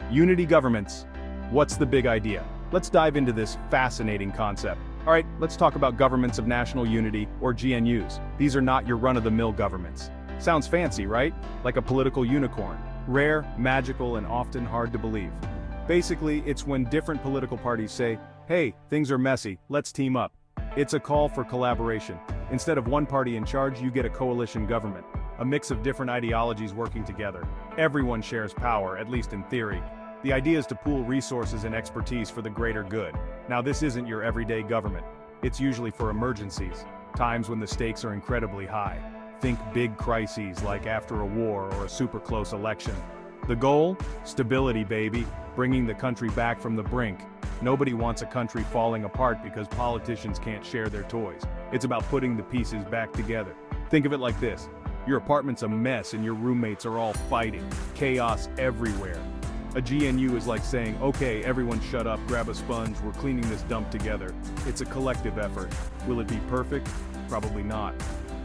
Unity governments. What's the big idea? Let's dive into this fascinating concept. All right, let's talk about governments of national unity, or GNUs. These are not your run-of-the-mill governments. Sounds fancy, right? Like a political unicorn. Rare, magical, and often hard to believe. Basically, it's when different political parties say, hey, things are messy, let's team up. It's a call for collaboration. Instead of one party in charge, you get a coalition government. A mix of different ideologies working together. Everyone shares power, at least in theory. The idea is to pool resources and expertise for the greater good. Now, this isn't your everyday government. It's usually for emergencies, times when the stakes are incredibly high. Think big crises like after a war or a super close election. The goal? Stability, baby. Bringing the country back from the brink. Nobody wants a country falling apart because politicians can't share their toys. It's about putting the pieces back together. Think of it like this. Your apartment's a mess and your roommates are all fighting. Chaos everywhere. A GNU is like saying, okay, everyone shut up, grab a sponge, we're cleaning this dump together. It's a collective effort. Will it be perfect? Probably not.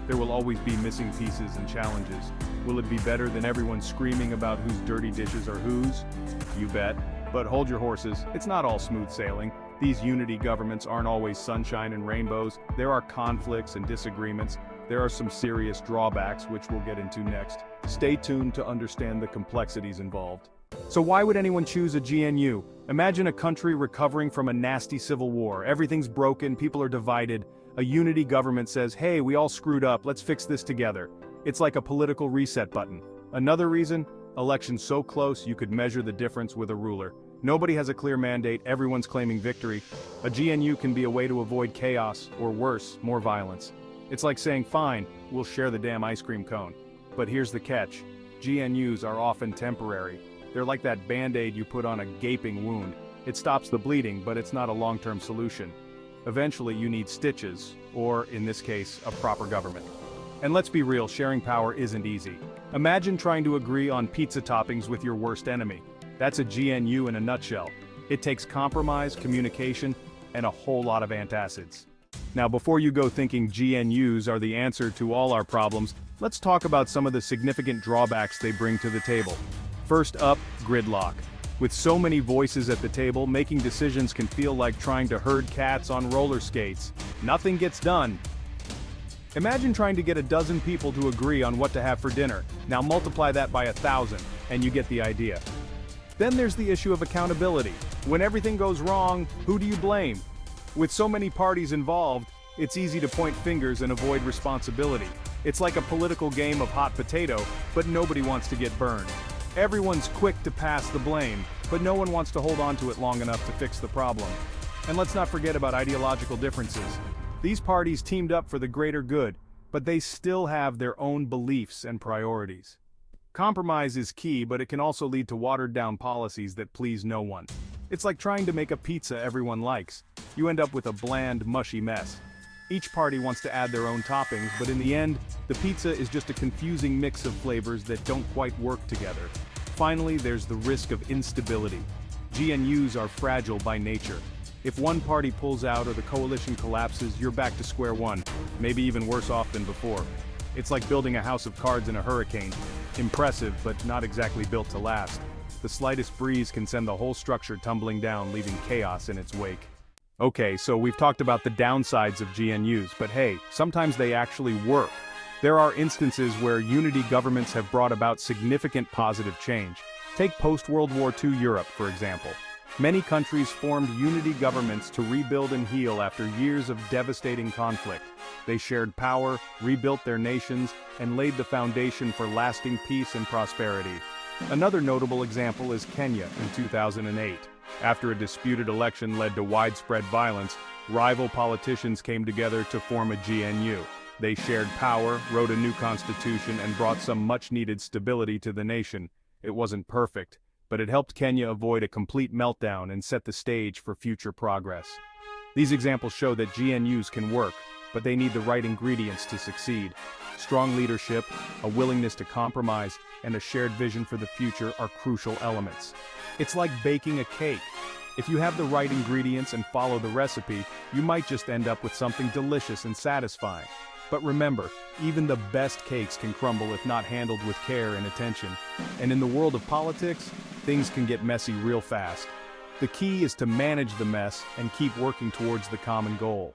There will always be missing pieces and challenges. Will it be better than everyone screaming about whose dirty dishes are whose? You bet. But hold your horses, it's not all smooth sailing. These unity governments aren't always sunshine and rainbows. There are conflicts and disagreements. There are some serious drawbacks, which we'll get into next. Stay tuned to understand the complexities involved. So why would anyone choose a GNU? Imagine a country recovering from a nasty civil war. Everything's broken, people are divided. A unity government says, hey, we all screwed up, let's fix this together. It's like a political reset button. Another reason? Elections so close you could measure the difference with a ruler. Nobody has a clear mandate, everyone's claiming victory. A GNU can be a way to avoid chaos, or worse, more violence. It's like saying, fine, we'll share the damn ice cream cone. But here's the catch. GNUs are often temporary. They're like that band-aid you put on a gaping wound. It stops the bleeding, but it's not a long-term solution. Eventually you need stitches, or, in this case, a proper government. And let's be real, sharing power isn't easy. Imagine trying to agree on pizza toppings with your worst enemy. That's a GNU in a nutshell. It takes compromise, communication, and a whole lot of antacids. Now, before you go thinking GNUs are the answer to all our problems, let's talk about some of the significant drawbacks they bring to the table. First up, gridlock. With so many voices at the table, making decisions can feel like trying to herd cats on roller skates. Nothing gets done. Imagine trying to get a dozen people to agree on what to have for dinner. Now multiply that by 1,000, and you get the idea. Then there's the issue of accountability. When everything goes wrong, who do you blame? With so many parties involved, it's easy to point fingers and avoid responsibility. It's like a political game of hot potato, but nobody wants to get burned. Everyone's quick to pass the blame, but no one wants to hold on to it long enough to fix the problem. And let's not forget about ideological differences. These parties teamed up for the greater good, but they still have their own beliefs and priorities. Compromise is key, but it can also lead to watered-down policies that please no one. It's like trying to make a pizza everyone likes. You end up with a bland, mushy mess. Each party wants to add their own toppings, but in the end, the pizza is just a confusing mix of flavors that don't quite work together. Finally, there's the risk of instability. GNUs are fragile by nature. If one party pulls out or the coalition collapses, you're back to square one, maybe even worse off than before. It's like building a house of cards in a hurricane. Impressive, but not exactly built to last. The slightest breeze can send the whole structure tumbling down, leaving chaos in its wake. Okay, so we've talked about the downsides of GNUs, but hey, sometimes they actually work. There are instances where unity governments have brought about significant positive change. Take post-World War II Europe, for example. Many countries formed unity governments to rebuild and heal after years of devastating conflict. They shared power, rebuilt their nations, and laid the foundation for lasting peace and prosperity. Another notable example is Kenya in 2008. After a disputed election led to widespread violence, rival politicians came together to form a GNU. They shared power, wrote a new constitution, and brought some much-needed stability to the nation. It wasn't perfect, but it helped Kenya avoid a complete meltdown and set the stage for future progress. These examples show that GNUs can work, but they need the right ingredients to succeed. Strong leadership, a willingness to compromise, and a shared vision for the future are crucial elements. It's like baking a cake. If you have the right ingredients and follow the recipe, you might just end up with something delicious and satisfying. But remember, even the best cakes can crumble if not handled with care and attention. And in the world of politics, things can get messy real fast. The key is to manage the mess and keep working towards the common goal.